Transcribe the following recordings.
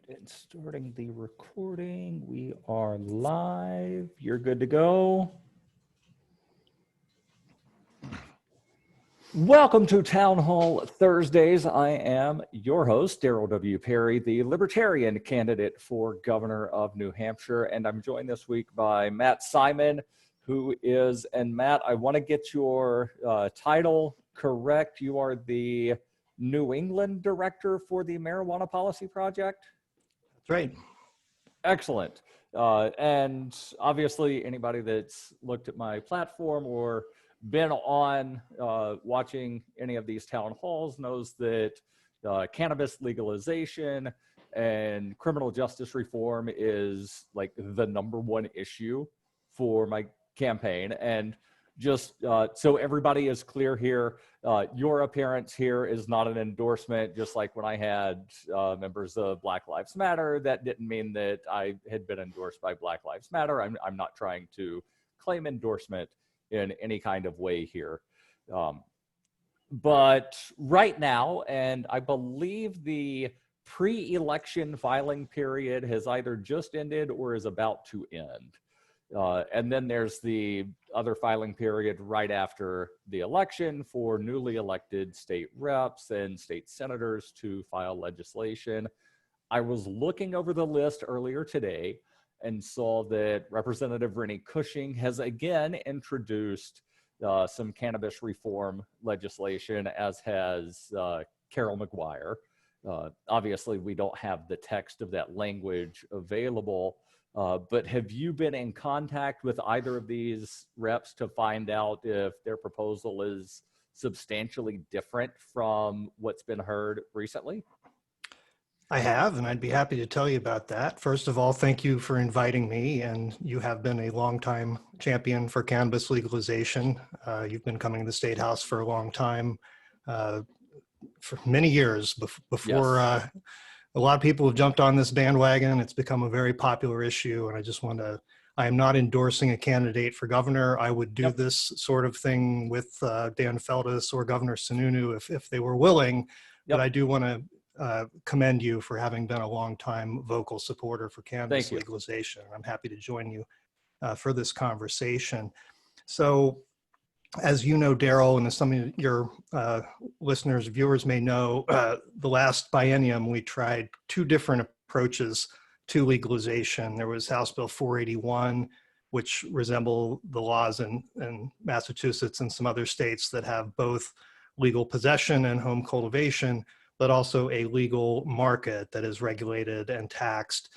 And starting the recording, we are live. You're good to go. Welcome to Town Hall Thursdays. I am your host, Darryl W. Perry, the Libertarian candidate for governor of New Hampshire. And I'm joined this week by Matt Simon, who is, and Matt, I want to get your title correct. You are the New England director for the Marijuana Policy Project? That's right. Excellent. And obviously anybody that's looked at my platform or been on watching any of these town halls knows that cannabis legalization and criminal justice reform is like the #1 issue for my campaign. And just so everybody is clear here, your appearance here is not an endorsement. Just like when I had members of Black Lives Matter, that didn't mean that I had been endorsed by Black Lives Matter. I'm not trying to claim endorsement in any kind of way here. But right now, and I believe the pre-election filing period has either just ended or is about to end. And then there's the other filing period right after the election for newly elected state reps and state senators to file legislation. I was looking over the list earlier today and saw that Representative Rennie Cushing has again introduced some cannabis reform legislation, as has Carol McGuire. Obviously, we don't have the text of that language available, but have you been in contact with either of these reps to find out if their proposal is substantially different from what's been heard recently? I have, and I'd be happy to tell you about that. First of all, thank you for inviting me, and you have been a longtime champion for cannabis legalization. You've been coming to the State House for a long time, for many years before Yes. A lot of people have jumped on this bandwagon. It's become a very popular issue, and I just want to, I am not endorsing a candidate for governor. I would do this sort of thing with Dan Feltus or Governor Sununu if they were willing, but I do want to commend you for having been a long-time vocal supporter for cannabis legalization. I'm happy to join you for this conversation. So, as you know, Darryl, and as some of your listeners, viewers may know, the last biennium we tried two different approaches to legalization. There was House Bill 481, which resemble the laws in Massachusetts and some other states that have both legal possession and home cultivation, but also a legal market that is regulated and taxed.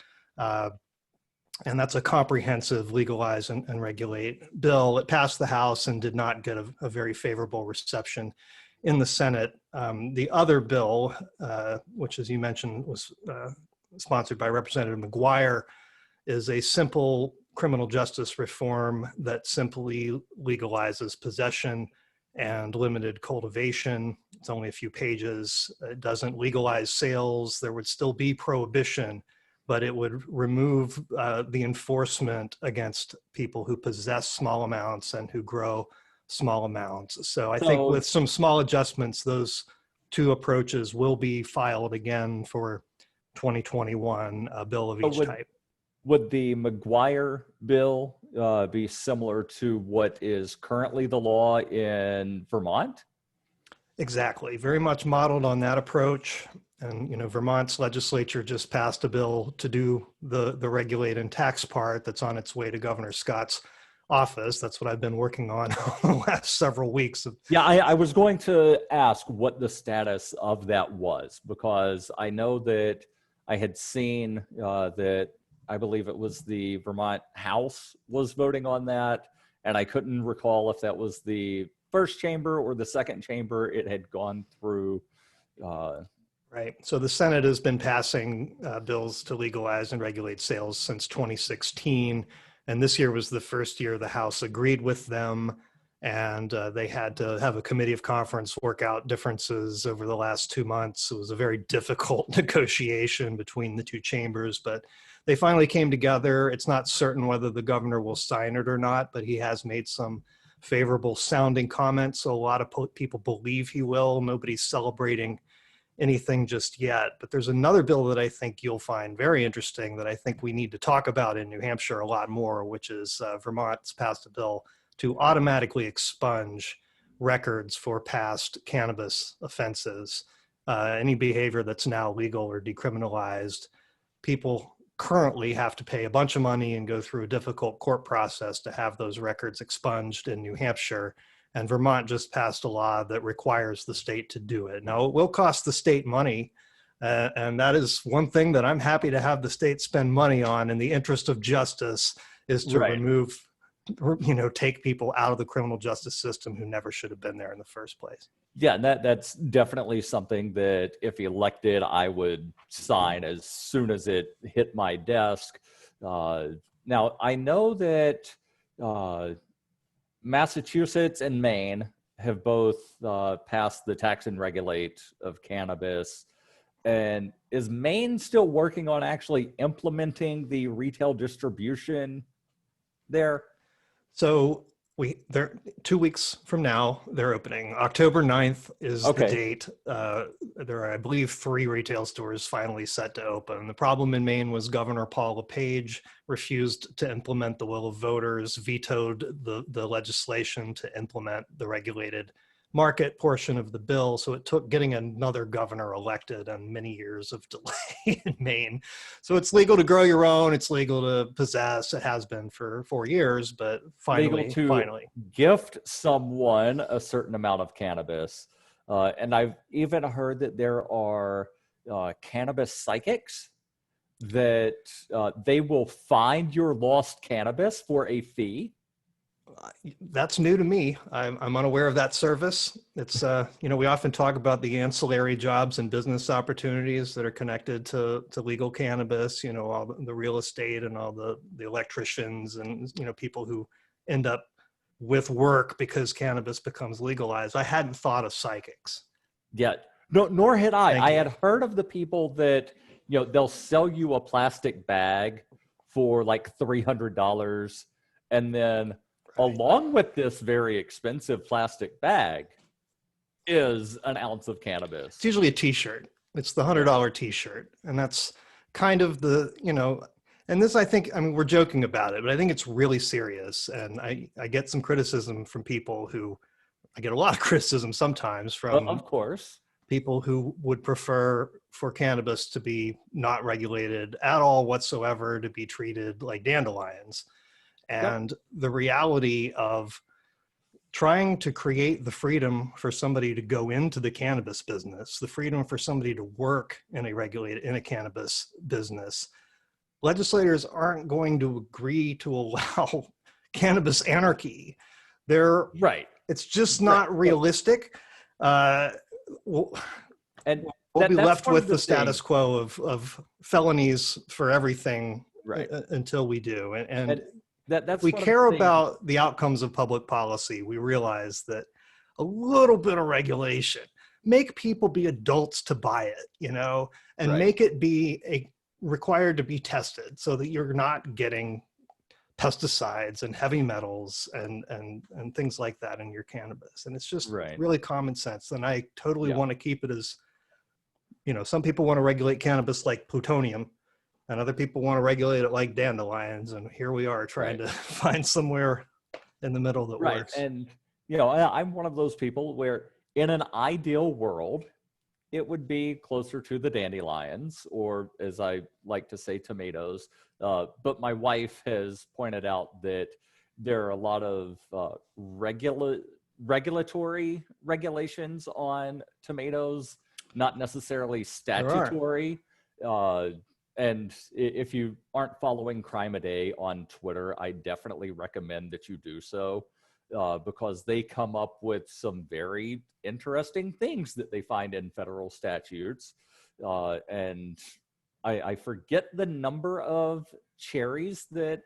And that's a comprehensive legalize and regulate bill. It passed the House and did not get a very favorable reception in the Senate. The other bill, which as you mentioned was sponsored by Representative McGuire, is a simple criminal justice reform that simply legalizes possession and limited cultivation. It's only a few pages. It doesn't legalize sales. There would still be prohibition, but it would remove the enforcement against people who possess small amounts and who grow small amounts. So I think with some small adjustments, those two approaches will be filed again for 2021, a bill of each type. Would the McGuire bill be similar to what is currently the law in Vermont? Exactly, very much modeled on that approach. And you know, Vermont's legislature just passed a bill to do the regulate and tax part that's on its way to Governor Scott's office. That's what I've been working on the last several weeks. Yeah, I was going to ask what the status of that was, because I know that I had seen that I believe it was the Vermont House was voting on that, and I couldn't recall if that was the first chamber or the second chamber it had gone through. Right. So the Senate has been passing bills to legalize and regulate sales since 2016. And this year was the first year the House agreed with them. And they had to have a committee of conference work out differences over the last 2 months. It was a very difficult negotiation between the two chambers, but they finally came together. It's not certain whether the governor will sign it or not, but he has made some favorable sounding comments. So a lot of people believe he will. Nobody's celebrating anything just yet. But there's another bill that I think you'll find very interesting that I think we need to talk about in New Hampshire a lot more, which is Vermont's passed a bill to automatically expunge records for past cannabis offenses. Any behavior that's now legal or decriminalized, people currently have to pay a bunch of money and go through a difficult court process to have those records expunged in New Hampshire. And Vermont just passed a law that requires the state to do it. Now, it will cost the state money, and that is one thing that I'm happy to have the state spend money on in the interest of justice, is to remove, take people out of the criminal justice system who never should have been there in the first place. Yeah, and that's definitely something that if elected, I would sign as soon as it hit my desk. Now, I know that Massachusetts and Maine have both passed the tax and regulate of cannabis. And is Maine still working on actually implementing the retail distribution there? So they're 2 weeks from now, they're opening. October 9th is the date. There are, I believe, 3 retail stores finally set to open. The problem in Maine was Governor Paul LePage refused to implement the will of voters, vetoed the legislation to implement the regulated market portion of the bill. So it took getting another governor elected and many years of delay in Maine. So it's legal to grow your own. It's legal to possess. It has been for 4 years, but finally, gift someone a certain amount of cannabis. And I've even heard that there are cannabis psychics that they will find your lost cannabis for a fee. That's new to me. I'm unaware of that service. It's, we often talk about the ancillary jobs and business opportunities that are connected to legal cannabis, all the real estate and all the electricians and, people who end up with work because cannabis becomes legalized. I hadn't thought of psychics. Yeah, no, nor had I. I had heard of the people that, they'll sell you a plastic bag for like $300, and then along with this very expensive plastic bag is an ounce of cannabis. It's usually a t-shirt. It's the $100 t-shirt. And that's kind of the, and this, I mean, we're joking about it, but I think it's really serious. And I get some criticism from people who, I get a lot of criticism sometimes from, of course, people who would prefer for cannabis to be not regulated at all whatsoever, to be treated like dandelions. And the reality of trying to create the freedom for somebody to go into the cannabis business, the freedom for somebody to work in a cannabis business, legislators aren't going to agree to allow cannabis anarchy. It's just not realistic. We'll be left with the status quo of felonies for everything until we do. And we care about the outcomes of public policy. We realize that a little bit of regulation, make people be adults to buy it, and make it be required to be tested so that you're not getting pesticides and heavy metals and things like that in your cannabis. And it's just really common sense. And I totally want to keep it as, some people want to regulate cannabis like plutonium, and other people want to regulate it like dandelions. And here we are trying to find somewhere in the middle that works. And, I'm one of those people where in an ideal world, it would be closer to the dandelions, or as I like to say, tomatoes. But my wife has pointed out that there are a lot of regulatory regulations on tomatoes, not necessarily statutory. And if you aren't following Crime a Day on Twitter, I definitely recommend that you do so, because they come up with some very interesting things that they find in federal statutes. And I forget the number of cherries that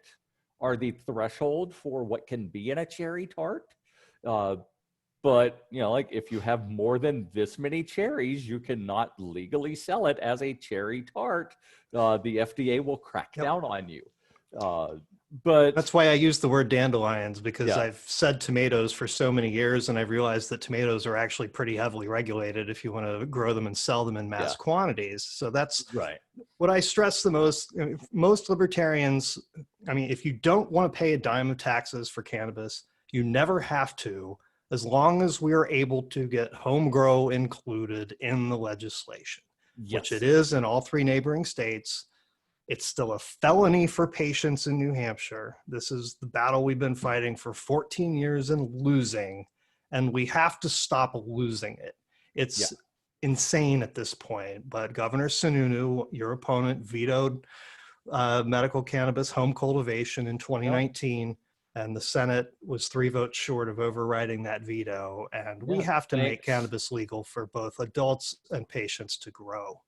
are the threshold for what can be in a cherry tart. But, like if you have more than this many cherries, you cannot legally sell it as a cherry tart. The FDA will crack down on you. But That's why I use the word dandelions, because yeah, I've said tomatoes for so many years, and I've realized that tomatoes are actually pretty heavily regulated if you want to grow them and sell them in yeah, mass quantities. So that's right. what I stress the most. Most libertarians, I mean, if you don't want to pay a dime of taxes for cannabis, you never have to, as long as we are able to get home grow included in the legislation, which it Yes. is in all 3 neighboring states. It's still a felony for patients in New Hampshire. This is the battle we've been fighting for 14 years and losing, and we have to stop losing it. Yeah. It's insane at this point, but Governor Sununu, your opponent, vetoed medical cannabis home cultivation in Yep. 2019, and the Senate was 3 votes short of overriding that veto, and we Yeah. have to make Thanks. cannabis legal for both adults and patients to grow.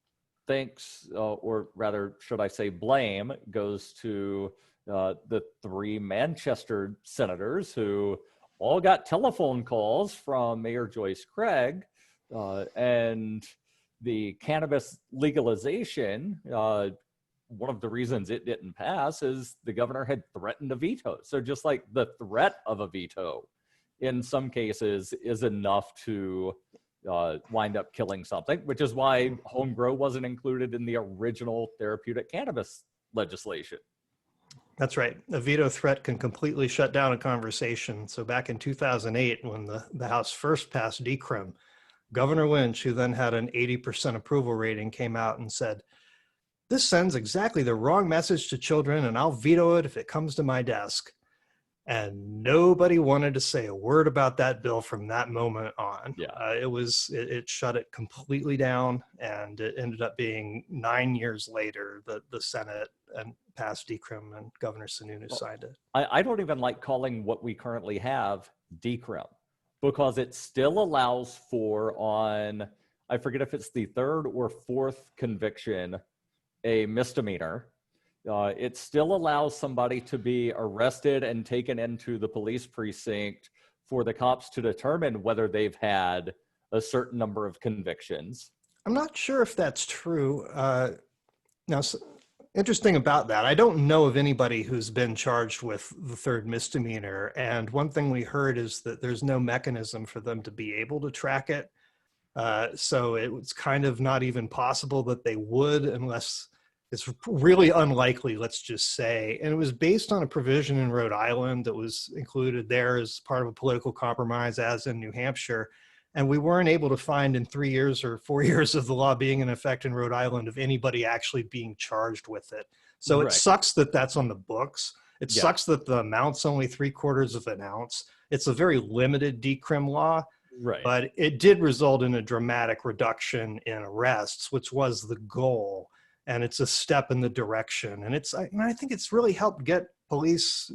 Thanks, or rather, should I say, blame goes to the 3 Manchester senators who all got telephone calls from Mayor Joyce Craig, and the cannabis legalization. One of the reasons it didn't pass is the governor had threatened a veto. So just like the threat of a veto, in some cases, is enough to wind up killing something, which is why home grow wasn't included in the original therapeutic cannabis legislation. That's right. A veto threat can completely shut down a conversation. So back in 2008, when the House first passed decrim, Governor Lynch, who then had an 80% approval rating, came out and said, "This sends exactly the wrong message to children, and I'll veto it if it comes to my desk." And nobody wanted to say a word about that bill from that moment on. Yeah. It shut it completely down, and it ended up being 9 years later that the Senate and passed decrim, and Governor Sununu Well, signed it. I don't even like calling what we currently have decrim, because it still allows for, on, I forget if it's the 3rd or 4th conviction, a misdemeanor. It still allows somebody to be arrested and taken into the police precinct for the cops to determine whether they've had a certain number of convictions. I'm not sure if that's true. Now, interesting about that, I don't know of anybody who's been charged with the 3rd misdemeanor. And one thing we heard is that there's no mechanism for them to be able to track it. So it was kind of not even possible that they would, unless it's really unlikely, let's just say. And it was based on a provision in Rhode Island that was included there as part of a political compromise, as in New Hampshire. And we weren't able to find in 3 years or 4 years of the law being in effect in Rhode Island of anybody actually being charged with it. So it Right. sucks that that's on the books. It Yeah. sucks that the amount's only 3/4 of an ounce. It's a very limited decrim law, Right. but it did result in a dramatic reduction in arrests, which was the goal. And it's a step in the direction. And I think it's really helped get police,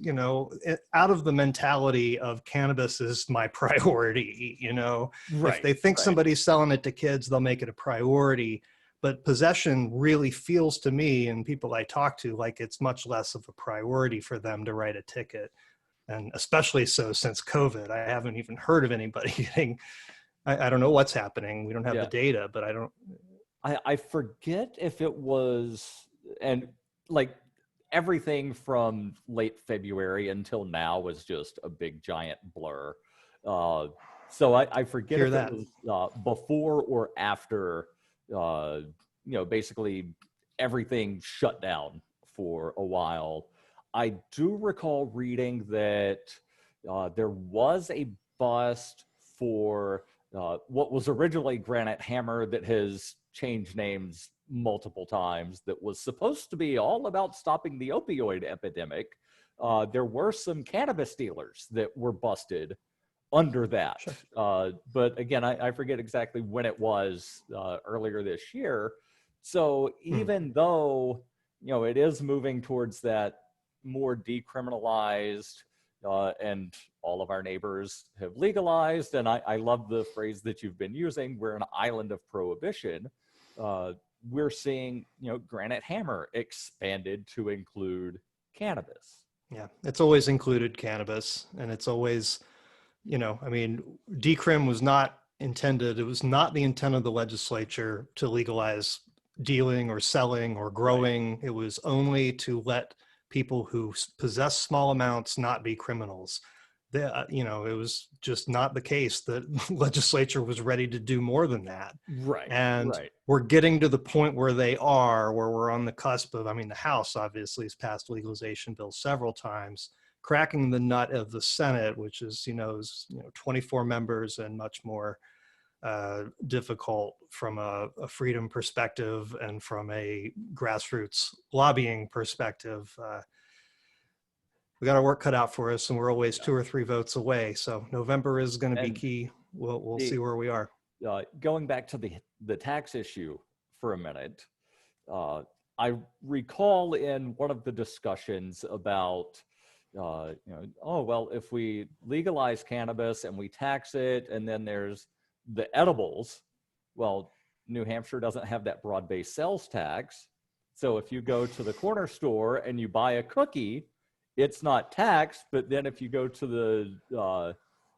out of the mentality of cannabis is my priority. If Right. they think Right. somebody's selling it to kids, they'll make it a priority. But possession really feels to me, and people I talk to, like it's much less of a priority for them to write a ticket. And especially so since COVID. I haven't even heard of anybody getting, I don't know what's happening. We don't have the Yeah. data, but I don't. I forget if it was, and like everything from late February until now was just a big giant blur. Uh, so I forget Hear if it that. was before or after, basically everything shut down for a while. I do recall reading that there was a bust for what was originally Granite Hammer that has changed names multiple times, that was supposed to be all about stopping the opioid epidemic. There were some cannabis dealers that were busted under that. Sure. But again, I forget exactly when it was, earlier this year. So even though, it is moving towards that more decriminalized, and all of our neighbors have legalized, and I love the phrase that you've been using, we're an island of prohibition. We're seeing, Granite Hammer expanded to include cannabis. Yeah, it's always included cannabis, and it's always, decrim was not intended, it was not the intent of the legislature to legalize dealing or selling or growing. Right. It was only to let people who possess small amounts not be criminals. It was just not the case that legislature was ready to do more than that. Right. And Right. we're getting to the point where where we're on the cusp of, the House obviously has passed legalization bills several times, cracking the nut of the Senate, which is 24 members and much more difficult from a freedom perspective and from a grassroots lobbying perspective. We got our work cut out for us, and we're always 2 or 3 votes away. So November is going to be key. We'll see where we are. Going back to the tax issue for a minute, I recall in one of the discussions about, if we legalize cannabis and we tax it, and then there's the edibles. Well, New Hampshire doesn't have that broad-based sales tax. So if you go to the corner store and you buy a cookie, it's not taxed. But then if you go to the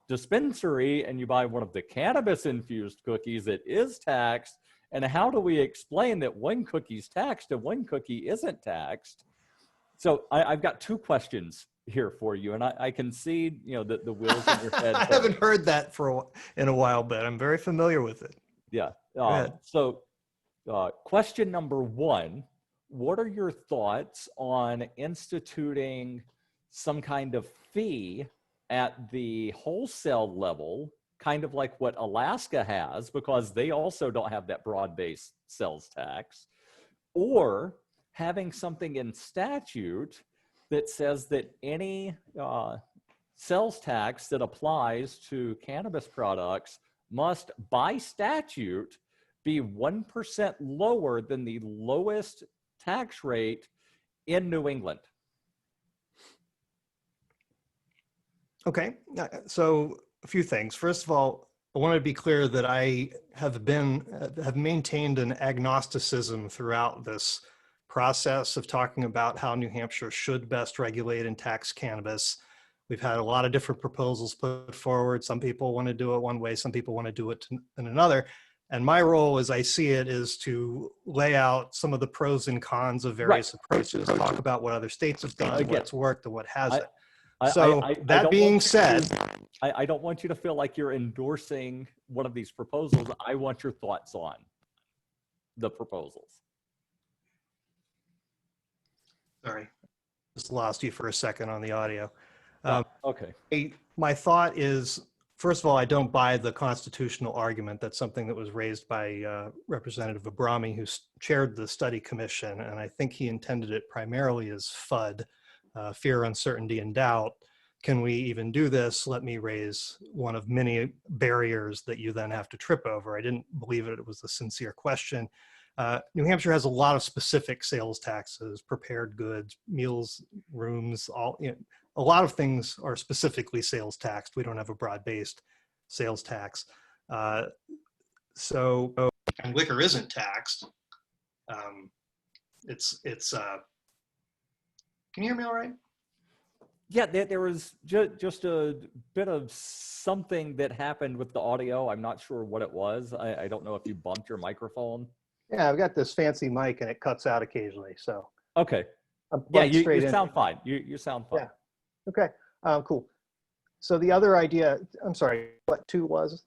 dispensary and you buy one of the cannabis-infused cookies, it is taxed. And how do we explain that one cookie's taxed and one cookie isn't taxed? So I've got 2 questions here for you, and I can see the wheels in your head. I haven't heard that in a while, but I'm very familiar with it. Yeah. Question number 1: what are your thoughts on instituting some kind of fee at the wholesale level, kind of like what Alaska has, because they also don't have that broad-based sales tax, or having something in statute that says that any sales tax that applies to cannabis products must, by statute, be 1% lower than the lowest tax rate in New England? Okay, so a few things. First of all, I want to be clear that I have maintained an agnosticism throughout this process of talking about how New Hampshire should best regulate and tax cannabis. We've had a lot of different proposals put forward. Some people want to do it one way, some people want to do it in another. And my role, as I see it, is to lay out some of the pros and cons of various approaches, talk about what other states have done, what's worked and what hasn't. That being said, I don't want you to feel like you're endorsing one of these proposals. I want your thoughts on the proposals. Sorry, just lost you for a second on the audio. Okay. My thought is, first of all, I don't buy the constitutional argument. That's something that was raised by Representative Abrami, who chaired the study commission, and I think he intended it primarily as FUD, fear, uncertainty, and doubt. Can we even do this? Let me raise one of many barriers that you then have to trip over. I didn't believe it was a sincere question. New Hampshire has a lot of specific sales taxes, prepared goods, meals, rooms, a lot of things are specifically sales taxed. We don't have a broad-based sales tax. And liquor isn't taxed. Can you hear me all right? Yeah, there was just a bit of something that happened with the audio. I'm not sure what it was. I don't know if you bumped your microphone. Yeah, I've got this fancy mic and it cuts out occasionally. So okay, you sound fine. You sound fine. Yeah. Okay. Cool. So the other idea, I'm sorry, what 2 was?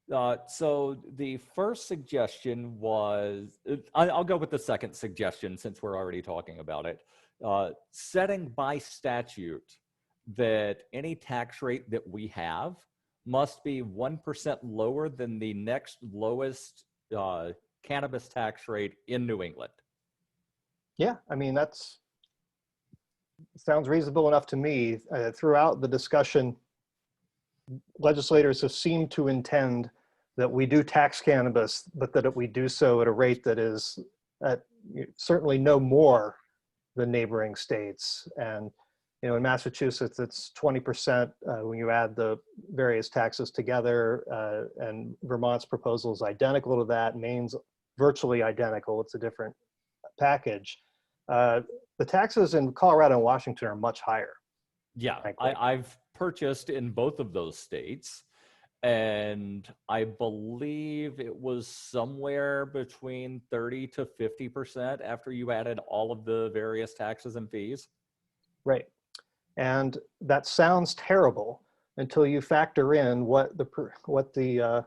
So the first suggestion was, I'll go with the second suggestion since we're already talking about it. Setting by statute that any tax rate that we have must be 1% lower than the next lowest cannabis tax rate in New England. Yeah, I mean, sounds reasonable enough to me. Throughout the discussion, legislators have seemed to intend that we do tax cannabis, but that we do so at a rate that is certainly no more than neighboring states. And in Massachusetts, it's 20% when you add the various taxes together, and Vermont's proposal is identical to that. Maine's virtually identical. It's a different package. The taxes in Colorado and Washington are much higher. Yeah, I've purchased in both of those states, And I believe it was somewhere between 30 to 50% after you added all of the various taxes and fees. Right. And that sounds terrible until you factor in what the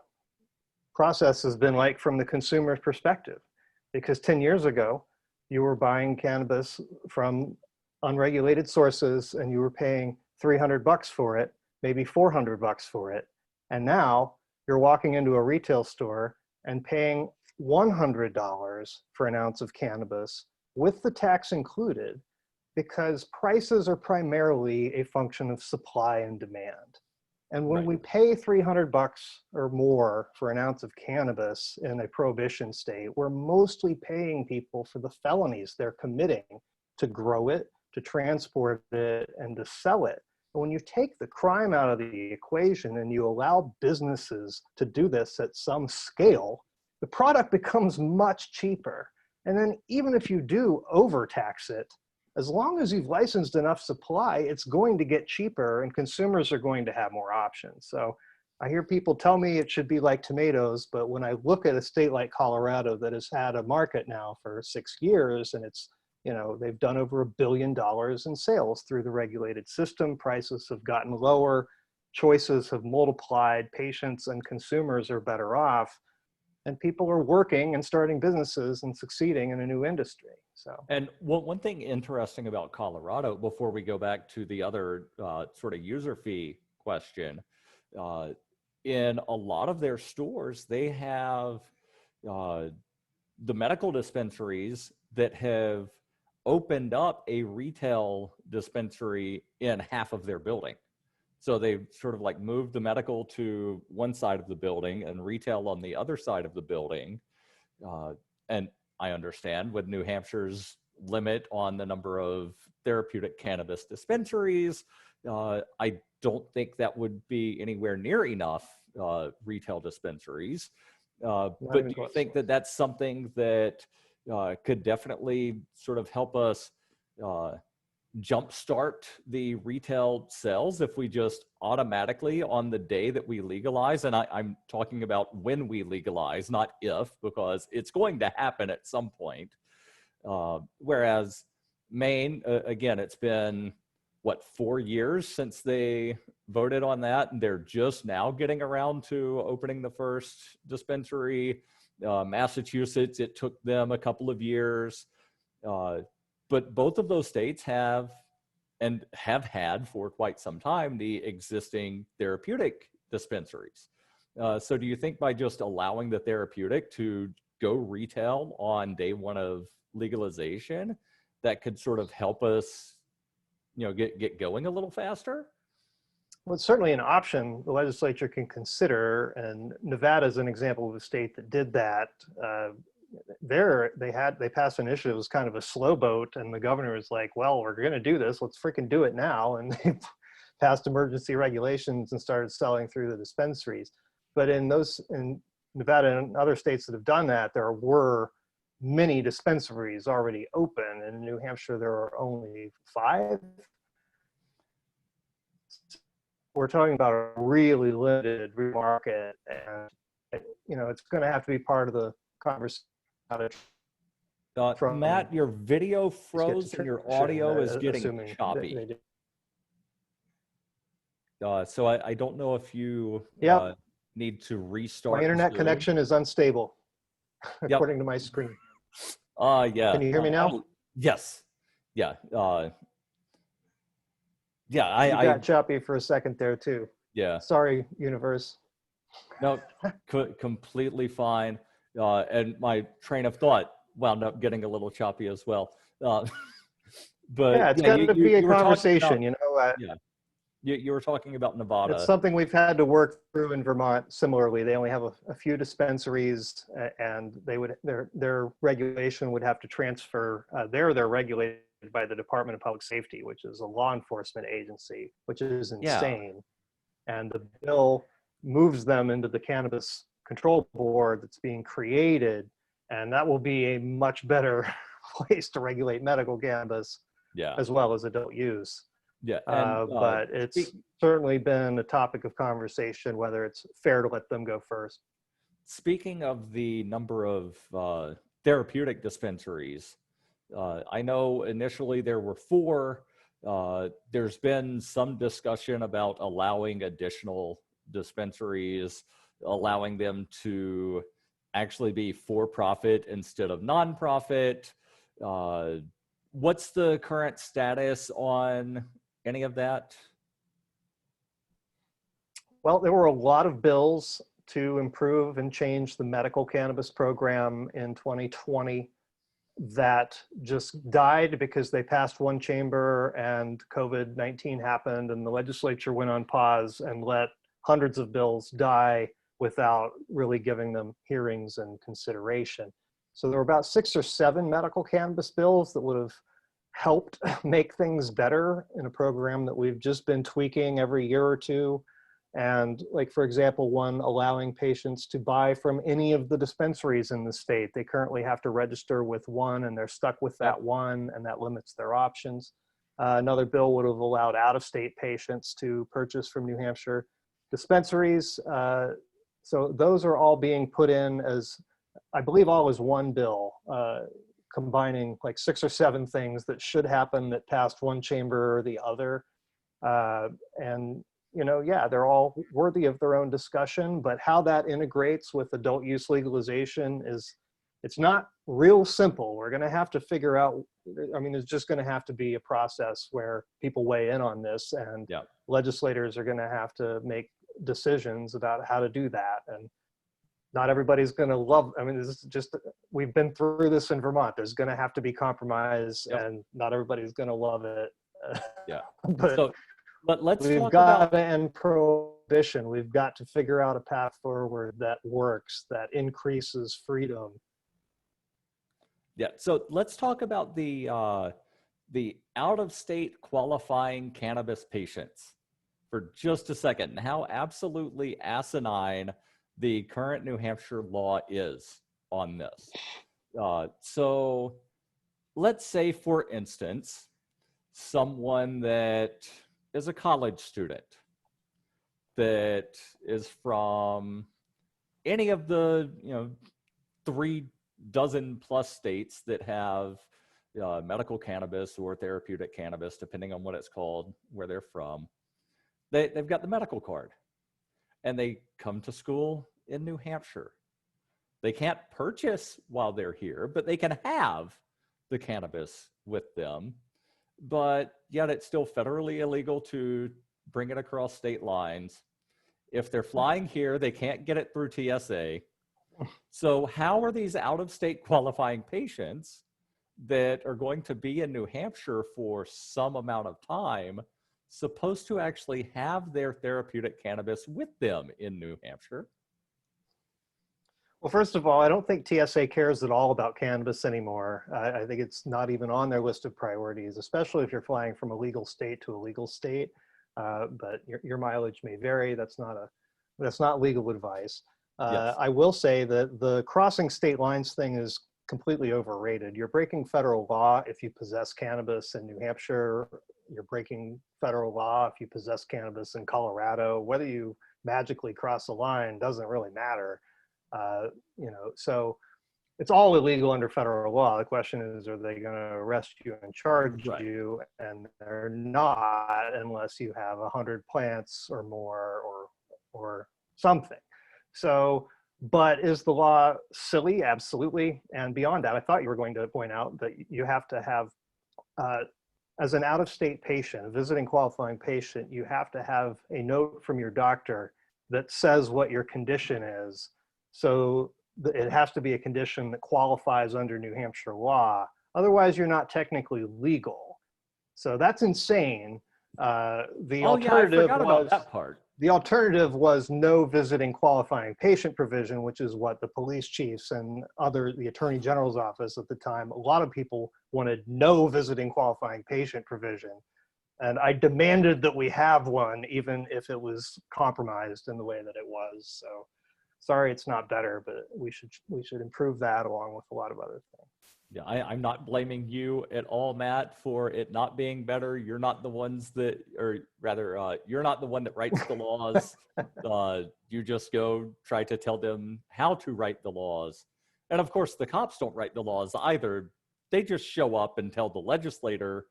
process has been like from the consumer's perspective. Because 10 years ago, you were buying cannabis from unregulated sources and you were paying $300 for it, maybe $400 for it. And now you're walking into a retail store and paying $100 for an ounce of cannabis with the tax included, because prices are primarily a function of supply and demand. And when we pay $300 or more for an ounce of cannabis in a prohibition state, we're mostly paying people for the felonies they're committing to grow it, to transport it, and to sell it. But when you take the crime out of the equation and you allow businesses to do this at some scale, the product becomes much cheaper. And then even if you do overtax it, as long as you've licensed enough supply, it's going to get cheaper and consumers are going to have more options. So I hear people tell me it should be like tomatoes, but when I look at a state like Colorado that has had a market now for 6 years, and it's, you know, they've done over $1 billion in sales through the regulated system, prices have gotten lower, choices have multiplied, patients and consumers are better off, and people are working and starting businesses and succeeding in a new industry. So, and one thing interesting about Colorado, before we go back to the other sort of user fee question, in a lot of their stores, they have the medical dispensaries that have opened up a retail dispensary in half of their building. So they've sort of like moved the medical to one side of the building and retail on the other side of the building. And I understand with New Hampshire's limit on the number of therapeutic cannabis dispensaries, I don't think that would be anywhere near enough retail dispensaries. But do you think that that's something that could definitely sort of help us jumpstart the retail sales if we just automatically, on the day that we legalize, and I'm talking about when we legalize, not if, because it's going to happen at some point. Whereas Maine, again, it's been, what, 4 years since they voted on that, and they're just now getting around to opening the first dispensary. Massachusetts, it took them a couple of years. But both of those states have had for quite some time the existing therapeutic dispensaries. So do you think by just allowing the therapeutic to go retail on day one of legalization, that could sort of help us, you know, get going a little faster? well, it's certainly an option the legislature can consider, and Nevada is an example of a state that did that. They passed an issue that was kind of a slow boat, and the governor was like, well, we're going to do this, let's freaking do it now. And they passed emergency regulations and started selling through the dispensaries. But in Nevada and other states that have done that, there were many dispensaries already open. In New Hampshire, there are only 5. We're talking about a really limited market, and you know, it's going to have to be part of the conversation. Matt, your video froze and your audio is getting choppy. So I don't know if you need to restart. My internet connection is unstable, according to my screen. Yeah. Can you hear me now? Yes. Yeah. Yeah. I got choppy for a second there too. Yeah. Sorry, universe. No, completely fine. And my train of thought wound up getting a little choppy as well. But yeah, it's got to be a conversation, you know. Yeah. You were talking about Nevada. It's something we've had to work through in Vermont. Similarly, they only have a few dispensaries, and their regulation would have to transfer. They're regulated by the Department of Public Safety, which is a law enforcement agency, which is insane. Yeah. And the bill moves them into the Cannabis Control Board that's being created, and that will be a much better place to regulate medical cannabis, as well as adult use. Yeah, and But it's certainly been a topic of conversation whether it's fair to let them go first. speaking of the number of therapeutic dispensaries, I know initially there were 4. There's been some discussion about allowing additional dispensaries, allowing them to actually be for profit instead of nonprofit. Uh, what's the current status on any of that? Well, there were a lot of bills to improve and change the medical cannabis program in 2020 that just died because they passed one chamber and COVID-19 happened and the legislature went on pause and let hundreds of bills die without really giving them hearings and consideration. So there were about 6 or 7 medical cannabis bills that would have helped make things better in a program that we've just been tweaking every year or two. And like, for example, one allowing patients to buy from any of the dispensaries in the state. They currently have to register with one and they're stuck with that one, and that limits their options. Another bill would have allowed out-of-state patients to purchase from New Hampshire dispensaries. So those are all being put in as, I believe, all as one bill, combining like 6 or 7 things that should happen that passed one chamber or the other. And you know, yeah, they're all worthy of their own discussion, but how that integrates with adult use legalization is, it's not real simple. We're going to have to figure out, I mean, there's just going to have to be a process where people weigh in on this, and legislators are going to have to make decisions about how to do that. And not everybody's going to love, I mean, this is just, we've been through this in Vermont. There's going to have to be compromise, and not everybody's going to love it. But So, but let's we've talk got about to end prohibition. We've got to figure out a path forward that works, that increases freedom. Yeah, so let's talk about the out-of-state qualifying cannabis patients for just a second, and how absolutely asinine the current New Hampshire law is on this. So let's say, for instance, someone that is a college student that is from any of the 3 dozen plus states that have medical cannabis or therapeutic cannabis, depending on what it's called, where they're from. They've got the medical card, and they come to school in New Hampshire. They can't purchase while they're here, but they can have the cannabis with them. But yet it's still federally illegal to bring it across state lines. If they're flying here, they can't get it through TSA. So how are these out-of-state qualifying patients that are going to be in New Hampshire for some amount of time supposed to actually have their therapeutic cannabis with them in New Hampshire? Well, first of all, I don't think TSA cares at all about cannabis anymore. I think it's not even on their list of priorities, especially if you're flying from a legal state to a legal state. But your mileage may vary. That's not legal advice. Yes. I will say that the crossing state lines thing is completely overrated. You're breaking federal law if you possess cannabis in New Hampshire. You're breaking federal law if you possess cannabis in Colorado. Whether you magically cross the line doesn't really matter. So it's all illegal under federal law. The question is, are they going to arrest you and charge you? And they're not, unless you have 100 plants or more or something. So, but is the law silly? Absolutely. And beyond that, I thought you were going to point out that you have to have, as an out-of-state patient, a visiting qualifying patient, you have to have a note from your doctor that says what your condition is. So it has to be a condition that qualifies under New Hampshire law. Otherwise, you're not technically legal. So that's insane. The alternative about that part. The alternative was no visiting qualifying patient provision, which is what the police chiefs and the Attorney General's office at the time, a lot of people wanted no visiting qualifying patient provision. And I demanded that we have one, even if it was compromised in the way that it was. So sorry, it's not better, but we should improve that along with a lot of other things. Yeah, I'm not blaming you at all, Matt, for it not being better. You're not the ones that, or rather, you're not the one that writes the laws. You just go try to tell them how to write the laws. And of course, the cops don't write the laws either. They just show up and tell the legislator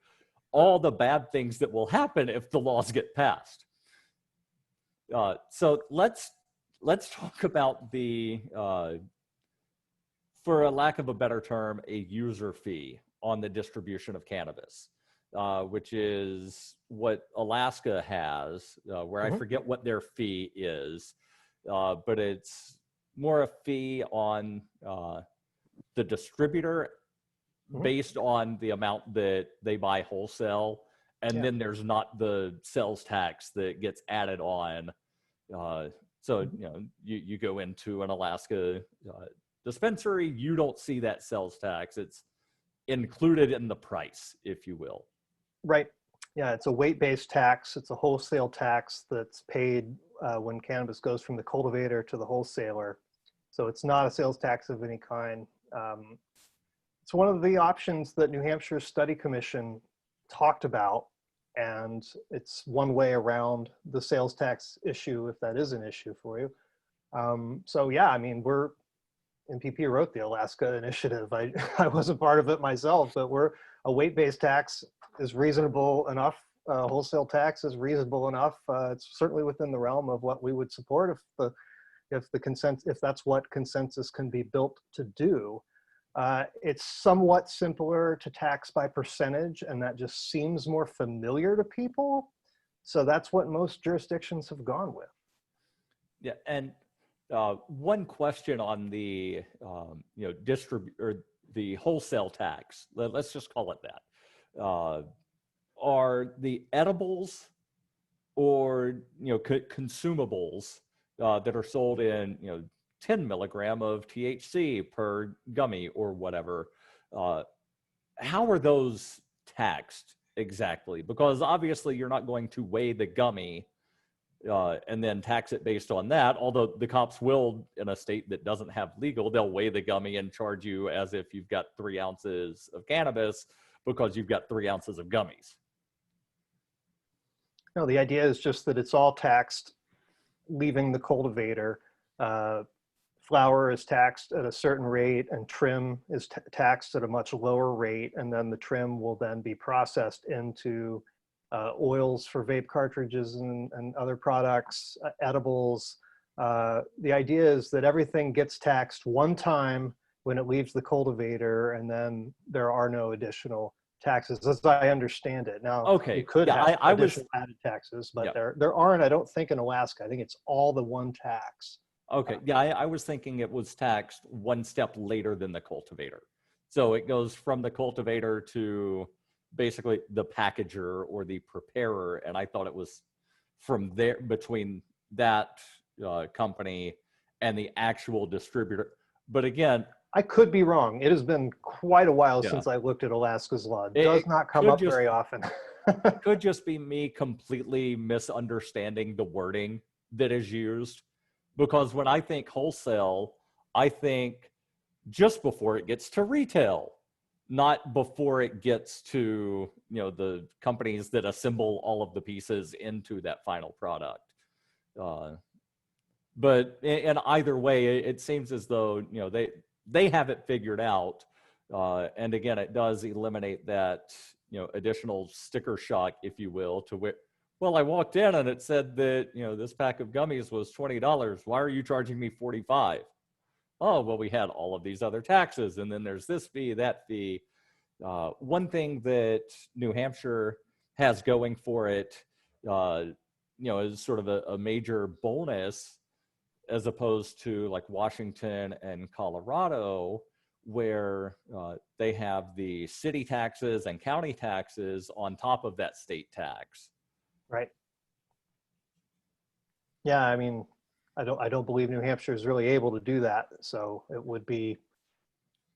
all the bad things that will happen if the laws get passed. So let's talk about the for a lack of a better term, a user fee on the distribution of cannabis, which is what Alaska has, where I forget what their fee is, but it's more a fee on the distributor based on the amount that they buy wholesale. And then there's not the sales tax that gets added on. So, you go into an Alaska dispensary, you don't see that sales tax. It's included in the price, if you will. Right. Yeah, it's a weight-based tax. It's a wholesale tax that's paid when cannabis goes from the cultivator to the wholesaler. So it's not a sales tax of any kind. It's one of the options that New Hampshire Study Commission talked about, and it's one way around the sales tax issue, if that is an issue for you. So yeah, I mean, NPP wrote the Alaska initiative. I wasn't part of it myself, but a weight-based tax is reasonable enough. Wholesale tax is reasonable enough. It's certainly within the realm of what we would support if that's what consensus can be built to do. It's somewhat simpler to tax by percentage, and that just seems more familiar to people. So that's what most jurisdictions have gone with. Yeah, and one question on the the wholesale tax. Let's just call it that. Are the edibles or consumables that are sold in 10 milligram of THC per gummy or whatever, how are those taxed exactly? Because obviously you're not going to weigh the gummy and then tax it based on that. Although the cops will, in a state that doesn't have legal, they'll weigh the gummy and charge you as if you've got 3 ounces of cannabis because you've got 3 ounces of gummies. No, the idea is just that it's all taxed leaving the cultivator. Flower is taxed at a certain rate, and trim is taxed at a much lower rate, and then the trim will then be processed into oils for vape cartridges and other products, edibles. The idea is that everything gets taxed one time when it leaves the cultivator, and then there are no additional taxes, as I understand it. Now, okay, you could have I additional added taxes, but there aren't, I don't think, in Alaska. I think it's all the one tax. Okay, yeah, I was thinking it was taxed one step later than the cultivator. So it goes from the cultivator to basically the packager or the preparer, and I thought it was from there, between that company and the actual distributor. But again, I could be wrong. It has been quite a while since I looked at Alaska's law. It does not come up very often. Could just be me completely misunderstanding the wording that is used. Because when I think wholesale, I think just before it gets to retail, not before it gets to the companies that assemble all of the pieces into that final product. But in either way, it seems as though they have it figured out. And again, it does eliminate that additional sticker shock, if you will, to where, well, I walked in and it said that this pack of gummies was $20. Why are you charging me $45? Oh, well, we had all of these other taxes, and then there's this fee, that fee. One thing that New Hampshire has going for it, is sort of a major bonus, as opposed to like Washington and Colorado, where they have the city taxes and county taxes on top of that state tax. Right. Yeah, I mean, I don't believe New Hampshire is really able to do that. So it would be,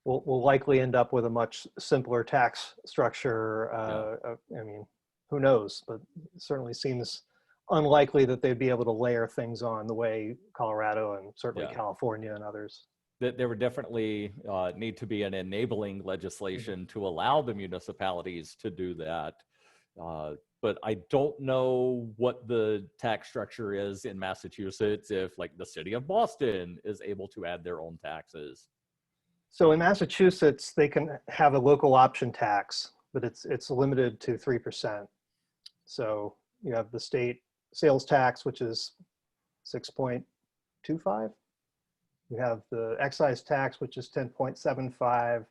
we'll likely end up with a much simpler tax structure. I mean, who knows? But it certainly seems unlikely that they'd be able to layer things on the way Colorado and certainly California and others. that there would definitely need to be an enabling legislation to allow the municipalities to do that. But I don't know what the tax structure is in Massachusetts if like the city of Boston is able to add their own taxes. So in Massachusetts, they can have a local option tax, but it's limited to 3%. So you have the state sales tax, which is 6.25. You have the excise tax, which is 10.75.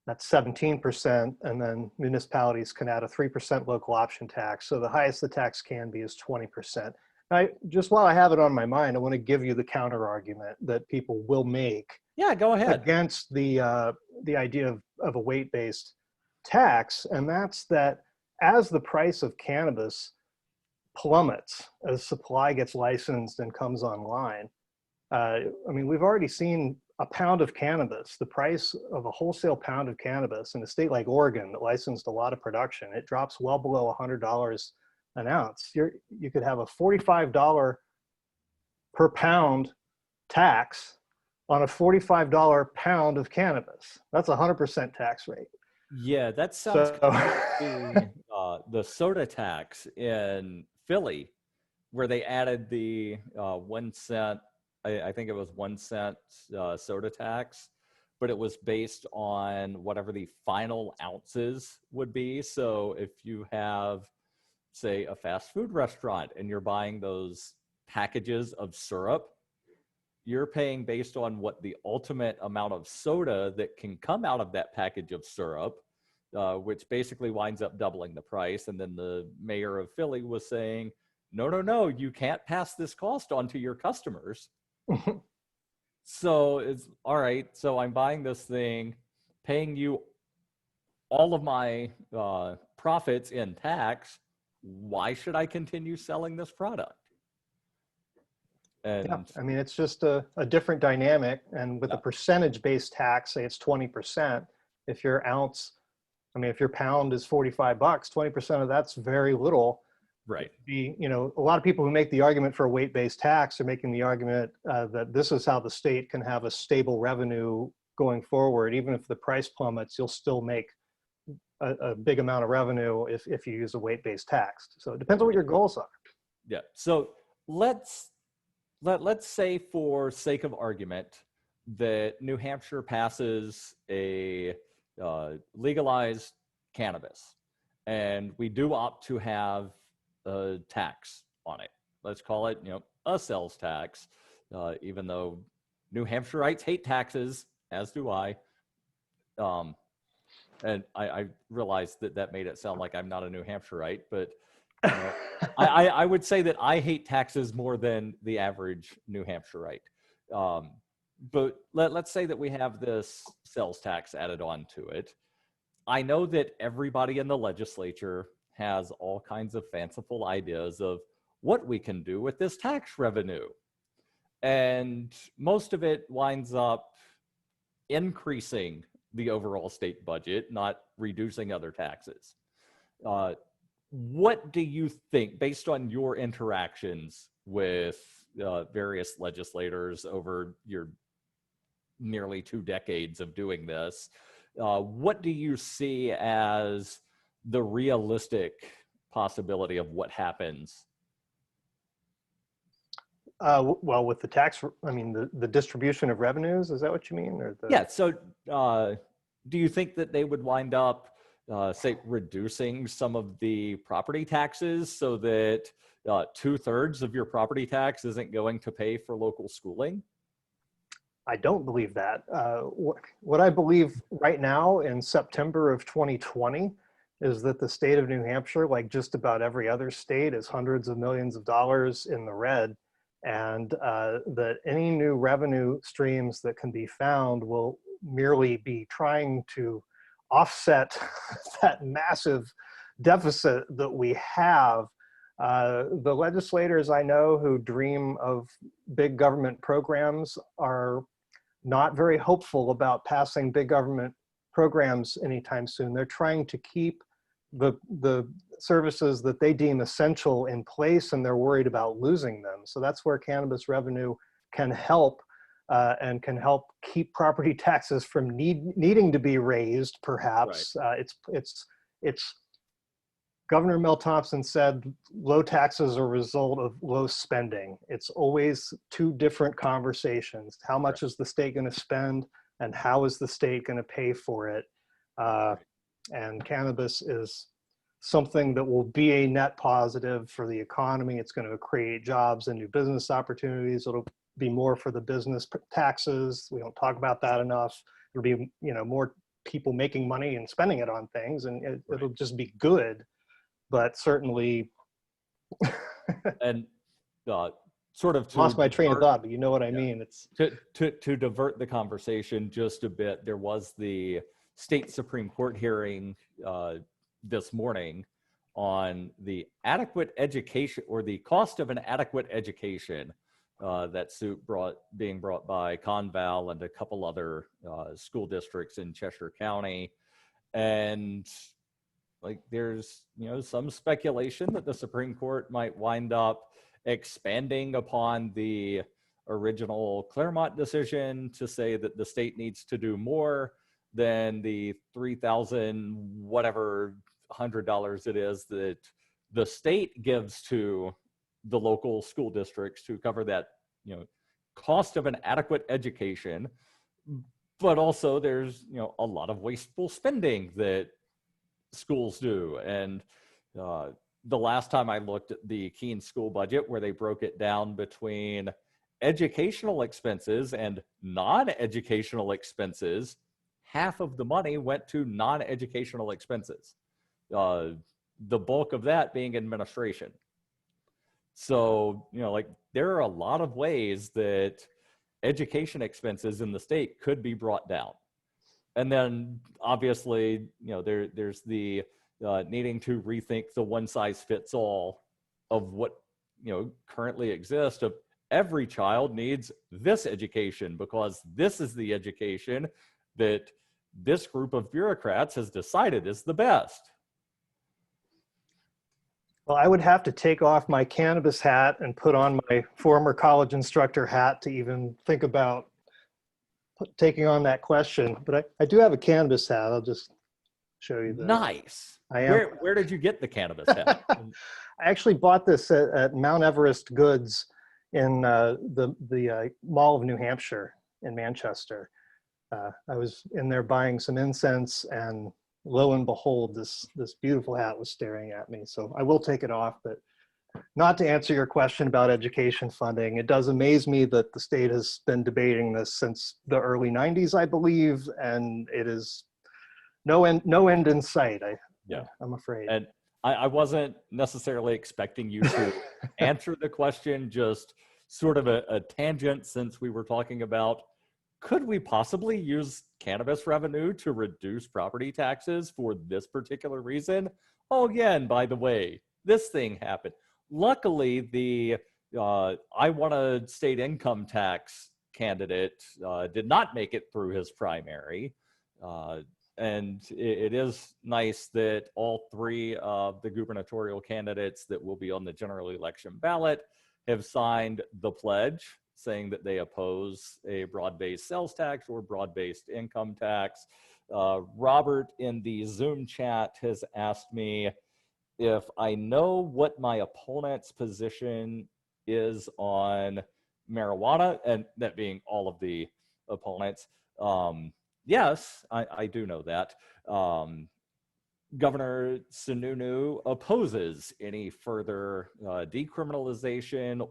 That's 17%. And then municipalities can add a 3% local option tax. So the highest the tax can be is 20%. Just while I have it on my mind, I want to give you the counter argument that people will make. Yeah, go ahead. Against the idea of a weight-based tax, and that's that as the price of cannabis plummets, as supply gets licensed and comes online, I mean, we've already seen a pound of cannabis, the price of a wholesale pound of cannabis in a state like Oregon that licensed a lot of production, it drops well below $100 an ounce. You could have a $45 per pound tax on a $45 pound of cannabis. That's a 100% tax rate. Yeah, that sounds like the soda tax in Philly, where they added the 1 cent, I think it was 1 cent soda tax, but it was based on whatever the final ounces would be. So if you have, say, a fast food restaurant and you're buying those packages of syrup, you're paying based on what the ultimate amount of soda that can come out of that package of syrup, which basically winds up doubling the price. And then the mayor of Philly was saying, no, you can't pass this cost on to your customers. So it's all right. So I'm buying this thing, paying you all of my profits in tax. Why should I continue selling this product? And yeah, I mean, it's just a different dynamic. And with a percentage-based tax, say it's 20%, if your pound is $45, 20% of that's very little. right. A lot of people who make the argument for a weight-based tax are making the argument that this is how the state can have a stable revenue going forward. Even if the price plummets, you'll still make a big amount of revenue if you use a weight-based tax. So it depends on what your goals are. Yeah. So let's say, for sake of argument, that New Hampshire passes a legalized cannabis, and we do opt to have a tax on it. Let's call it, a sales tax, even though New Hampshireites hate taxes, as do I. And I realized that made it sound like I'm not a New Hampshireite, but I would say that I hate taxes more than the average New Hampshireite. But let's say that we have this sales tax added on to it. I know that everybody in the legislature has all kinds of fanciful ideas of what we can do with this tax revenue. And most of it winds up increasing the overall state budget, not reducing other taxes. What do you think, based on your interactions with various legislators over your nearly 2 decades of doing this, what do you see as the realistic possibility of what happens? Well, with the tax, I mean, the distribution of revenues, is that what you mean? Yeah, so do you think that they would wind up, say, reducing some of the property taxes so that 2/3 of your property tax isn't going to pay for local schooling? I don't believe that. What I believe right now in September of 2020 is that the state of New Hampshire, like just about every other state, is hundreds of millions of dollars in the red, and that any new revenue streams that can be found will merely be trying to offset that massive deficit that we have. The legislators I know who dream of big government programs are not very hopeful about passing big government programs anytime soon. They're trying to keep the services that they deem essential in place, and they're worried about losing them. So that's where cannabis revenue can help and can help keep property taxes from needing to be raised, perhaps. It's Governor Mel Thompson said low taxes are a result of low spending. It's always two different conversations. How much is the state going to spend, and how is the state going to pay for it? And cannabis is something that will be a net positive for the economy. It's going to create jobs and new business opportunities. It'll be more for the business taxes. We don't talk about that enough. It'll be, more people making money and spending it on things, and it'll just be good. But certainly, and sort of lost my train of thought, but you know what I mean. It's to divert the conversation just a bit. There was the state Supreme Court hearing this morning on the adequate education, or the cost of an adequate education. That suit being brought by Conval and a couple other school districts in Cheshire County, and there's some speculation that the Supreme Court might wind up expanding upon the original Claremont decision to say that the state needs to do more than the $3,000 whatever $100 it is that the state gives to the local school districts to cover that cost of an adequate education. But also there's a lot of wasteful spending that schools do. And the last time I looked at the Keene school budget, where they broke it down between educational expenses and non-educational expenses, half of the money went to non-educational expenses, the bulk of that being administration. So there are a lot of ways that education expenses in the state could be brought down. And then obviously, there's the needing to rethink the one size fits all of what, currently exists, of every child needs this education because this is the education that this group of bureaucrats has decided is the best. Well, I would have to take off my cannabis hat and put on my former college instructor hat to even think about taking on that question. But I do have a cannabis hat. I'll just show you that. Nice. I am. Where did you get the cannabis hat? I actually bought this at Mount Everest Goods in the Mall of New Hampshire in Manchester. I was in there buying some incense, and lo and behold, this beautiful hat was staring at me. So I will take it off, but not to answer your question about education funding. It does amaze me that the state has been debating this since the early 90s, I believe, and it is no end in sight. I'm afraid. And I wasn't necessarily expecting you to answer the question, just sort of a tangent, since we were talking about, could we possibly use cannabis revenue to reduce property taxes for this particular reason? Oh, yeah, and by the way, this thing happened. Luckily, the I want a state income tax candidate did not make it through his primary. And it is nice that all three of the gubernatorial candidates that will be on the general election ballot have signed the pledge, saying that they oppose a broad-based sales tax or broad-based income tax. Robert in the Zoom chat has asked me if I know what my opponent's position is on marijuana, and that being all of the opponents. Yes, I do know that. Governor Sununu opposes any further decriminalization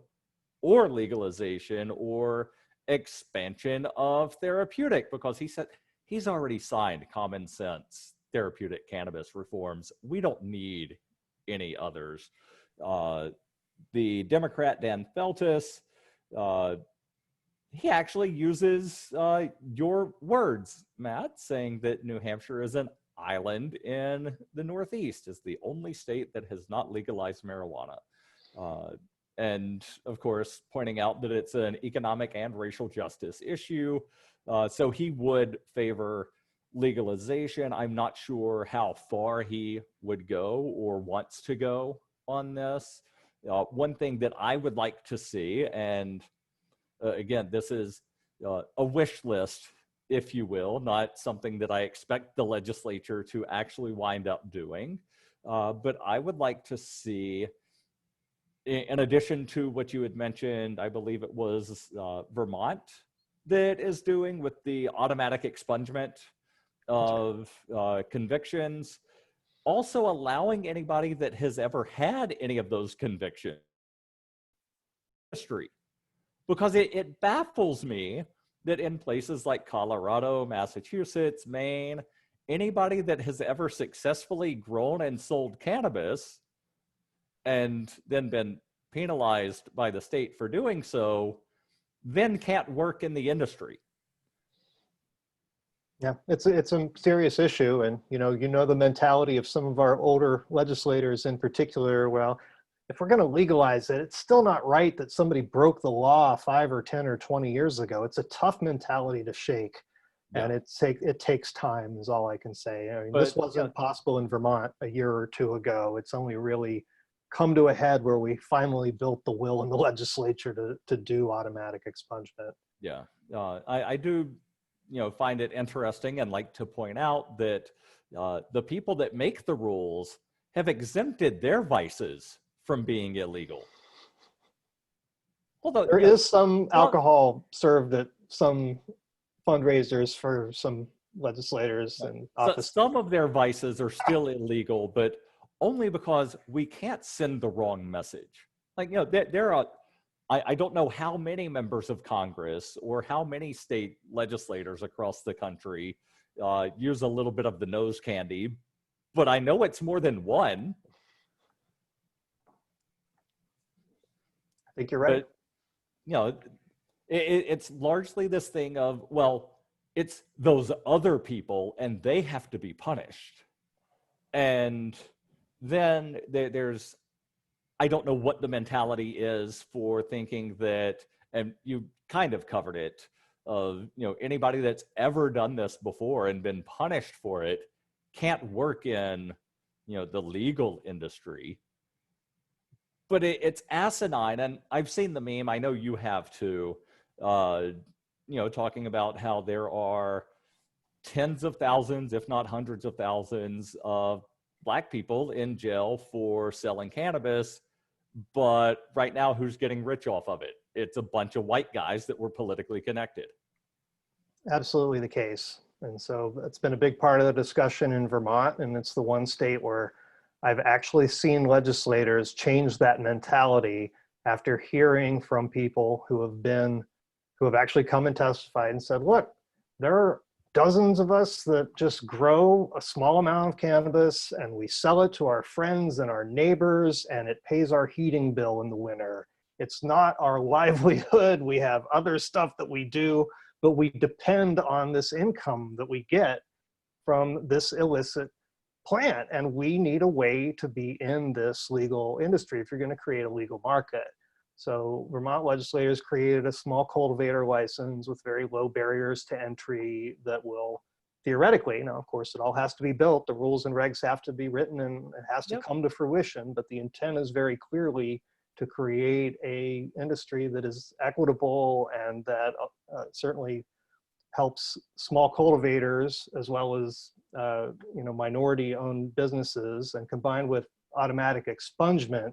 or legalization or expansion of therapeutic, because he said he's already signed common sense therapeutic cannabis reforms. We don't need any others. The Democrat Dan Feltus, he actually uses your words, Matt, saying that New Hampshire is an island in the Northeast, is the only state that has not legalized marijuana. And of course, pointing out that it's an economic and racial justice issue. So he would favor legalization. I'm not sure how far he would go or wants to go on this. One thing that I would like to see, and again, this is a wish list, if you will, not something that I expect the legislature to actually wind up doing. But I would like to see, in addition to what you had mentioned, I believe it was Vermont that is doing with the automatic expungement of convictions, also allowing anybody that has ever had any of those convictions history. Because it baffles me that in places like Colorado, Massachusetts, Maine, anybody that has ever successfully grown and sold cannabis and then been penalized by the state for doing so, then can't work in the industry. Yeah, it's a serious issue, and you know the mentality of some of our older legislators in particular. Well, if we're going to legalize it, it's still not right that somebody broke the law 5 or 10 or 20 years ago. It's a tough mentality to shake, and it takes time, is all I can say. I mean, this wasn't possible in Vermont a year or two ago. It's only really come to a head where we finally built the will in the legislature to do automatic expungement. Yeah, I do, find it interesting and like to point out that the people that make the rules have exempted their vices from being illegal. Although there is some alcohol served at some fundraisers for some legislators and office. Some of their vices are still illegal, but only because we can't send the wrong message. Like, there are, I don't know how many members of Congress or how many state legislators across the country use a little bit of the nose candy, but I know it's more than one. I think you're right. But, it's largely this thing of, well, it's those other people and they have to be punished. And then there's, I don't know what the mentality is for thinking that, and you kind of covered it, of, anybody that's ever done this before and been punished for it can't work in, the legal industry. But it's asinine, and I've seen the meme, I know you have too, talking about how there are tens of thousands, if not hundreds of thousands of Black people in jail for selling cannabis, but right now who's getting rich off of it? It's a bunch of white guys that were politically connected. Absolutely the case. And so it's been a big part of the discussion in Vermont, and it's the one state where I've actually seen legislators change that mentality after hearing from people who have actually come and testified and said, look, there are dozens of us that just grow a small amount of cannabis and we sell it to our friends and our neighbors, and it pays our heating bill in the winter. It's not our livelihood. We have other stuff that we do, but we depend on this income that we get from this illicit plant, and we need a way to be in this legal industry if you're going to create a legal market. So Vermont legislators created a small cultivator license with very low barriers to entry that will theoretically, now of course it all has to be built, the rules and regs have to be written, and it has to come to fruition, but the intent is very clearly to create a industry that is equitable and that certainly helps small cultivators as well as minority-owned businesses. And combined with automatic expungement,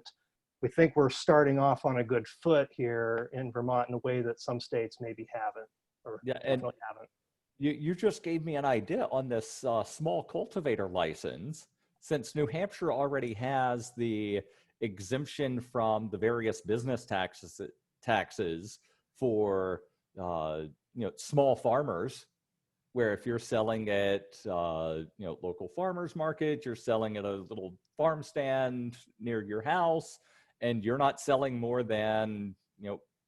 we think we're starting off on a good foot here in Vermont in a way that some states maybe haven't, or definitely haven't. You just gave me an idea on this small cultivator license. Since New Hampshire already has the exemption from the various business taxes for small farmers, where if you're selling at local farmers market, you're selling at a little farm stand near your house, and you're not selling more than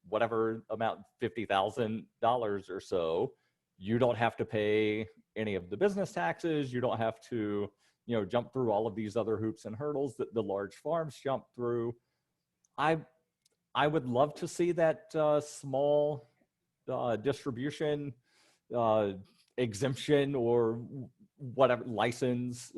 whatever amount, $50,000 or so, you don't have to pay any of the business taxes. You don't have to jump through all of these other hoops and hurdles that the large farms jump through. I would love to see that small distribution exemption or whatever license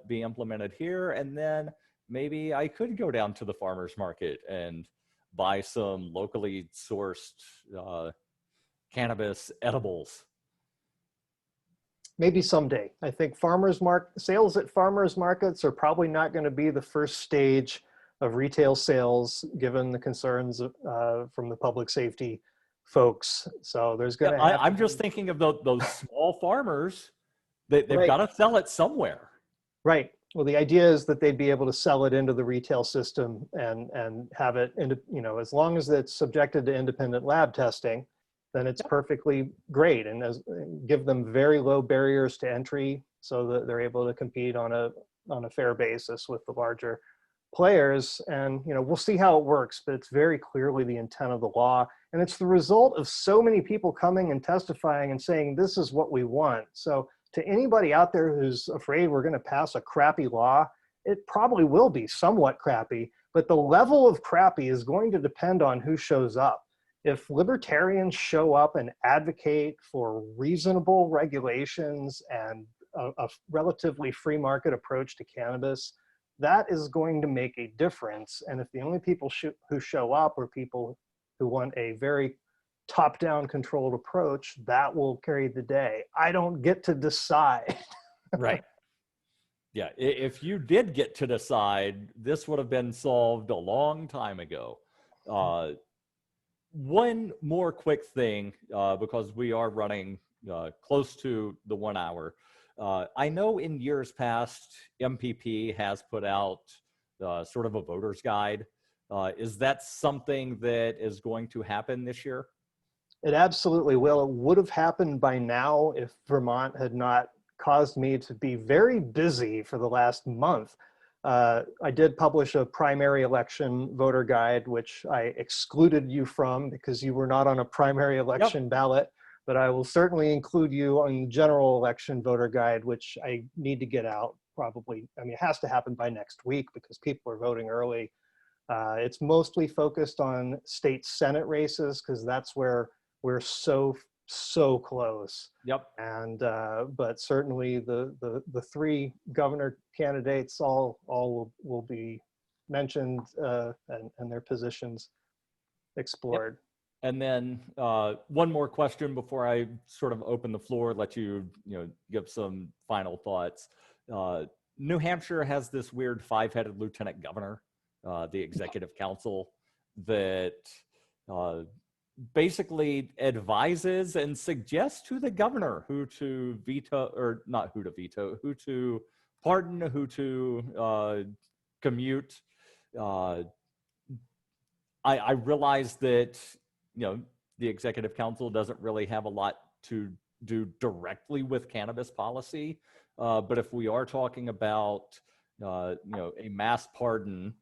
be implemented here, and then maybe I could go down to the farmers market and buy some locally sourced cannabis edibles? Maybe someday. I think sales at farmers markets are probably not going to be the first stage of retail sales, given the concerns from the public safety folks. So there's going to have. I'm just thinking of those small farmers. They've Right. got to sell it somewhere. Right. Well, the idea is that they'd be able to sell it into the retail system and have it, as long as it's subjected to independent lab testing, then it's perfectly great, and give them very low barriers to entry so that they're able to compete on a fair basis with the larger players. And we'll see how it works, but it's very clearly the intent of the law, and it's the result of so many people coming and testifying and saying this is what we want. So to anybody out there who's afraid we're going to pass a crappy law, it probably will be somewhat crappy, but the level of crappy is going to depend on who shows up. If libertarians show up and advocate for reasonable regulations and a relatively free market approach to cannabis, that is going to make a difference. And if the only people who show up are people who want a very top-down controlled approach, that will carry the day. I don't get to decide. Right. Yeah. If you did get to decide, this would have been solved a long time ago. One more quick thing, because we are running close to the 1 hour. I know in years past, MPP has put out sort of a voter's guide. Is that something that is going to happen this year? It absolutely will. It would have happened by now if Vermont had not caused me to be very busy for the last month. I did publish a primary election voter guide, which I excluded you from because you were not on a primary election ballot, but I will certainly include you on the general election voter guide, which I need to get out probably. I mean, it has to happen by next week because people are voting early. It's mostly focused on state Senate races because that's where we're so close. Yep. And but certainly the three governor candidates all will be mentioned and their positions explored. Yep. And then one more question before I sort of open the floor, let you give some final thoughts. New Hampshire has this weird five-headed lieutenant governor, the executive council, that basically advises and suggests to the governor who to veto, or not who to veto, who to pardon, who to commute. I realize that the executive council doesn't really have a lot to do directly with cannabis policy, but if we are talking about a mass pardon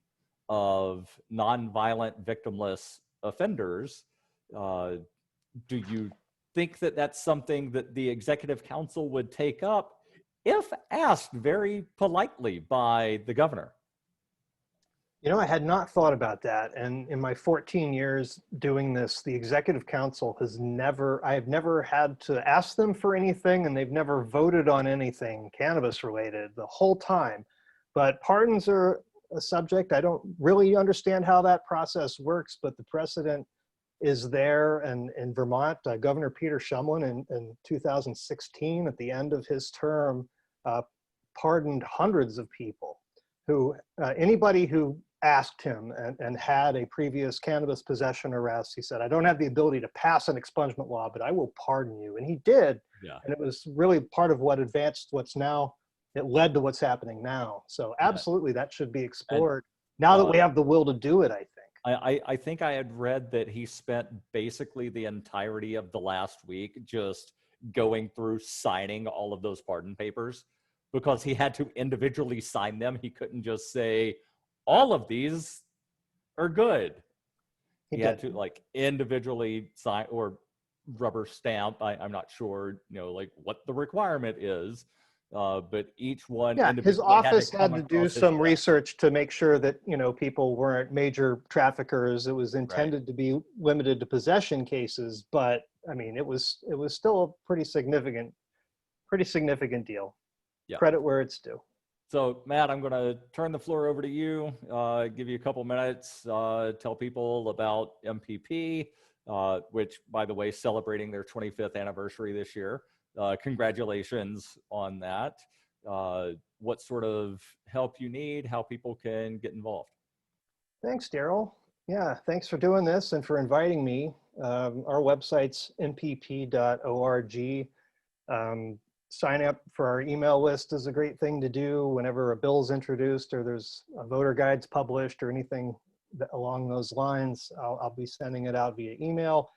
of nonviolent victimless offenders, do you think that that's something that the executive council would take up if asked very politely by the governor? I had not thought about that. And in my 14 years doing this, the executive council I have never had to ask them for anything, and they've never voted on anything cannabis related the whole time. But pardons are a subject. I don't really understand how that process works, but the precedent is there. And in Vermont, Governor Peter Shumlin in 2016, at the end of his term, pardoned hundreds of people who, anybody who asked him and had a previous cannabis possession arrest, he said, I don't have the ability to pass an expungement law, but I will pardon you. And he did. Yeah. And it was really part of what advanced it led to what's happening now. So absolutely, that should be explored now that we have the will to do it, I think. I think I had read that he spent basically the entirety of the last week just going through signing all of those pardon papers because he had to individually sign them. He couldn't just say, all of these are good. He had to individually sign or rubber stamp. I'm not sure, what the requirement is. But each one, his office had to do some research to make sure that people weren't major traffickers. It was intended to be limited to possession cases, but I mean, it was still a pretty significant deal. Yeah. Credit where it's due. So Matt, I'm going to turn the floor over to you. Give you a couple minutes. Tell people about MPP. which, by the way, celebrating their 25th anniversary this year. Congratulations on that. What sort of help you need, how people can get involved. Thanks, Darryl. Yeah, thanks for doing this and for inviting me. Our website's npp.org. Sign up for our email list is a great thing to do whenever a bill's introduced or there's a voter guides published or anything along those lines. I'll be sending it out via email.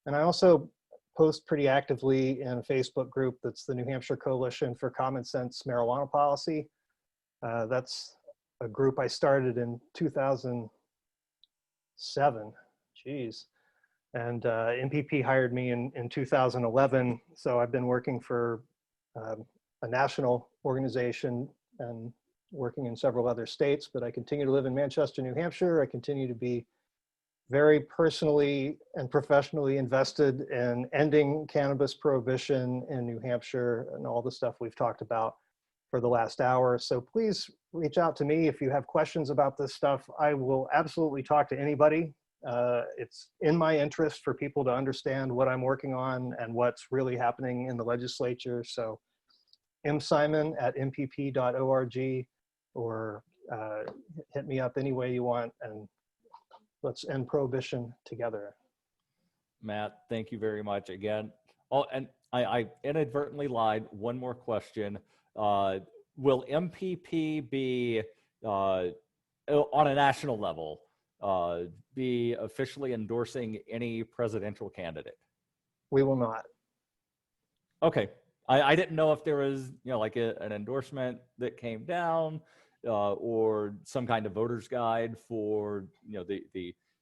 And I also post pretty actively in a Facebook group that's the New Hampshire Coalition for Common Sense Marijuana Policy. That's a group I started in 2007. Geez. And NPP hired me in 2011. So I've been working for a national organization and working in several other states, but I continue to live in Manchester, New Hampshire. I continue to be very personally and professionally invested in ending cannabis prohibition in New Hampshire and all the stuff we've talked about for the last hour. So please reach out to me if you have questions about this stuff. I will absolutely talk to anybody. It's in my interest for people to understand what I'm working on and what's really happening in the legislature. So msimon@npp.org or hit me up any way you want, and let's end prohibition together. Matt, thank you very much again. Oh, and I inadvertently lied. One more question. Will MPP be, on a national level, be officially endorsing any presidential candidate? We will not. Okay. I didn't know if there was, like an endorsement that came down or some kind of voter's guide for,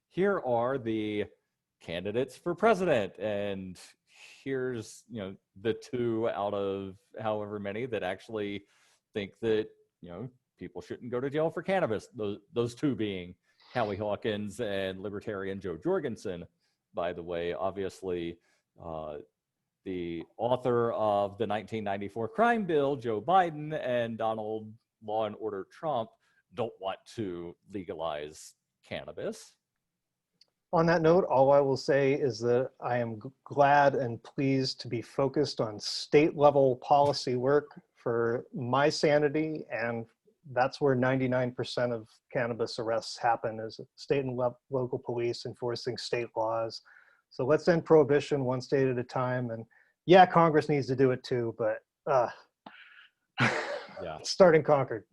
here are the candidates for president, and here's, the 2 out of however many that actually think that, people shouldn't go to jail for cannabis. Those 2 being Howie Hawkins and Libertarian Joe Jorgensen, by the way. Obviously, the author of the 1994 crime bill, Joe Biden, and Donald Law and Order Trump don't want to legalize cannabis. On that note, all I will say is that I am glad and pleased to be focused on state level policy work for my sanity, and that's where 99% of cannabis arrests happen, is state and local police enforcing state laws. So let's end prohibition one state at a time. And yeah, Congress needs to do it too, but Yeah. Start in Concord.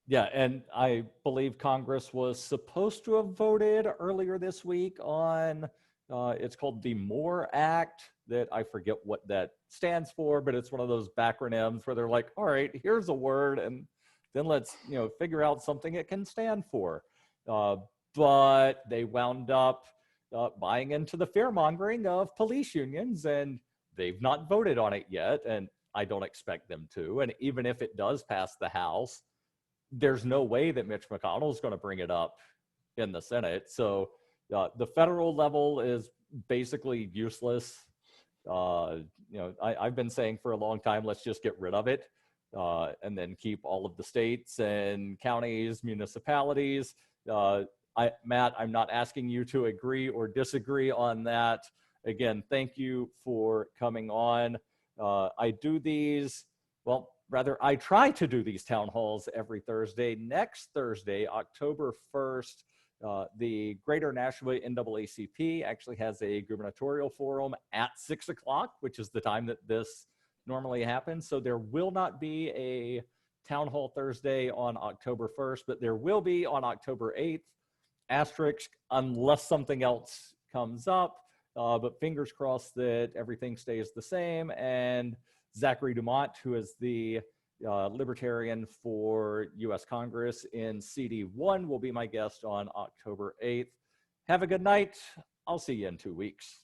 Yeah, and I believe Congress was supposed to have voted earlier this week on, it's called the MORE Act, that I forget what that stands for, but it's one of those backronyms where they're like, all right, here's a word, and then let's, figure out something it can stand for. But they wound up buying into the fear-mongering of police unions, and they've not voted on it yet, and I don't expect them to. And even if it does pass the House, there's no way that Mitch McConnell is going to bring it up in the Senate. So the federal level is basically useless. I've been saying for a long time, let's just get rid of it and then keep all of the states and counties, municipalities. Matt, I'm not asking you to agree or disagree on that. Again, thank you for coming on. I do these, I try to do these town halls every Thursday. Next Thursday, October 1st, the Greater Nashua NAACP actually has a gubernatorial forum at 6 o'clock, which is the time that this normally happens. So there will not be a town hall Thursday on October 1st, but there will be on October 8th, asterisk, unless something else comes up. But fingers crossed that everything stays the same. And Zachary Dumont, who is the Libertarian for U.S. Congress in CD1, will be my guest on October 8th. Have a good night. I'll see you in 2 weeks.